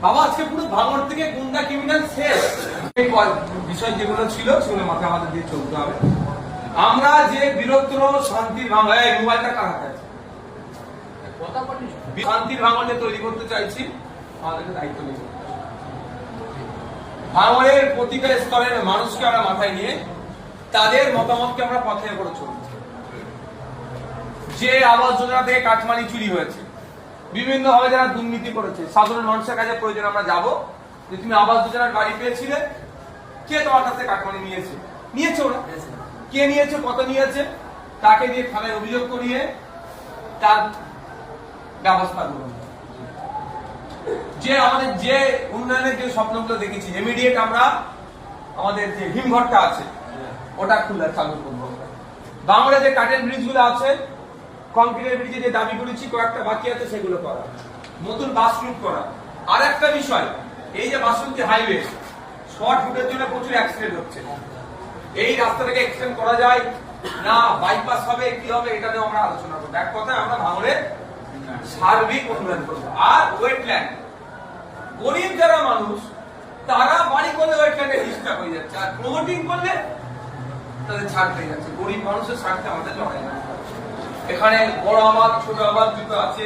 বাবা আজকে পুরো ভাঙড় থেকে গুন্ডা ক্রিমিনাল শেষ। বিষয় যেগুলো ছিল সেগুলো মাথায় আমাদের দিয়ে চলতে হবে। আমরা যে বীরত্ব শান্তির ভাঙড়, মোবাইলটা কার হাতে আছে, শান্তির ভাঙড়ে তৈরি করতে চাইছি, আমাদেরকে দায়িত্ব নিতে হবে। ভাঙড়ের প্রতিটা স্তরের মানুষকে আমরা মাথায় নিয়ে তাদের মতামতকে আমরা পথে করে চলছি। যে আবাস যোজনা থেকে কাটমানি চুরি হয়েছে, বিভিন্ন ভাবে যারা দুর্নীতি করেছে, সাধারণ মানুষের কাছে প্রয়োজন আমরা যাব যে তুমি আবাস যোজনার বাড়ি পেয়েছিলে, কে তোমার কাছে কাটমানি নিয়েছে, নিয়েছে ওরা, কে নিয়েছে, কত নিয়েছে, তাকে দিয়ে থানায় অভিযোগ করিয়ে তার ব্যবস্থা করুন। যে আমাদের যে উন্নয়নের যে স্বপ্নগুলো দেখেছি, ইমিডিয়েট আমরা আমাদের যে হিমঘরটা আছে ওটা খুলে চালু করবো। বাংলা যে কাঠের ব্রিজ গুলো আছে, কংক্রিটের ব্রিজে যে দাবি করেছি কয়েকটা বাকি আছে সেগুলো করা, নতুন বাস রুট করা। আর একটা বিষয়, এই যে বাসন্তী হাইওয়ে শর্ট রুটের জন্য প্রচুর অ্যাক্সিডেন্ট হচ্ছে, এই রাস্তাটাকে এক্সটেন্ড করা যায় না, বাইপাস হবে কি হবে, এটা নিয়ে আমরা আলোচনা করবো। এক কথায় আমরা ভাঙড়ে সার্বিক উন্নয়ন করবো। আর ওয়েটল্যান্ড, গরিব যারা মানুষ তারা বাড়ি করলে ওয়েটল্যান্ডে ডিস্টার্ব হয়ে যাচ্ছে, আর প্রমোটিং করলে তাদের ছাড় পেয়ে যাচ্ছে। গরিব মানুষের স্বার্থে আমাদের লড়াই না। এখানে বড় আবাদ ছোট আবাদ দুটো আছে,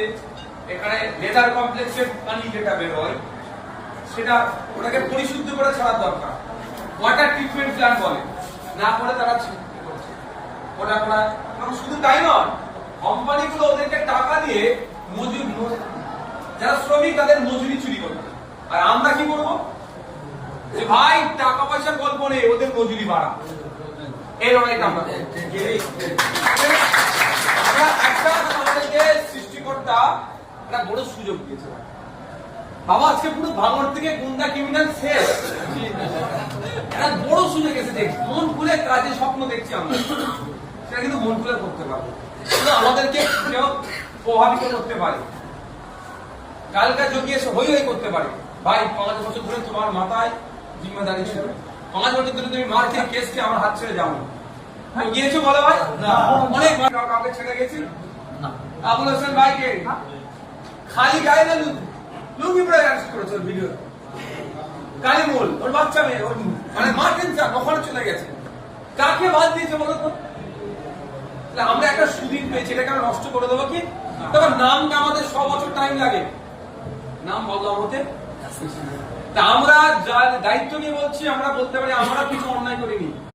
এখানে লেদার কমপ্লেক্সের পানি যেটা বেরোয় সেটা ওটাকে পরিশুদ্ধ করে ছাড়ার দরকার। ওয়াটার ট্রিটমেন্ট প্ল্যান্ট বলে, না করে তারা ওটা করা। শুধু তাই নয়, কোম্পানিগুলো ওদেরকে টাকা দিয়ে মজুরি, যারা শ্রমিক তাদের মজুরি চুরি করবে। আর আমরা কি করবো, যে ভাই টাকা পয়সার গল্প নেই, ওদের মজুরি বাড়া। এই লড়াইটা আমরা একটা আমাদেরকে সৃষ্টিকর্তা একটা বড় সুযোগ দিয়েছে। বাবা আজকে পুরো ভাঙড় থেকে গুন্ডা ক্রিমিনাল শেষ, একটা বড় সুযোগ এসেছে। মন খুলে কাজের স্বপ্ন দেখছি আমরা, সেটা কিন্তু মন খুলে করতে পারবো। আমাদেরকে কেউ প্রভাবিত করতে পারে, কালকা যোগী এসে হই হই করতে পারে। ভাই 5 বছর ধরে তোমার মাথায় জিম্মেদারি ছিল, 5 বছর ধরে তুমি মার খেয়ে কেস খেয়ে আমার হাত ছেড়ে যাও গিয়েছো বলো ভাই? অনেক কাউকে ছেড়ে গেছি। আবুল হোসেন ভাইকে খালি গায়ে না লুঙ্গি পরে অ্যারেস্ট করেছে ভিডিও। কালিমুল ওর বাচ্চা মেয়ে, ওর মানে মার্কেন্সা ওখানে চলে গেছে। কাকে বাদ দিয়েছে বলো তো? আমরা একটা সুদিন পেয়েছি, এটাকে আমরা নষ্ট করে দেবো কি? তবে নামটা আমাদের 100 বছর টাইম লাগে নাম বদলাম হতে। তা আমরা যার দায়িত্ব নিয়ে বলছি, আমরা বলতে পারি আমরা কিছু অন্যায় করিনি।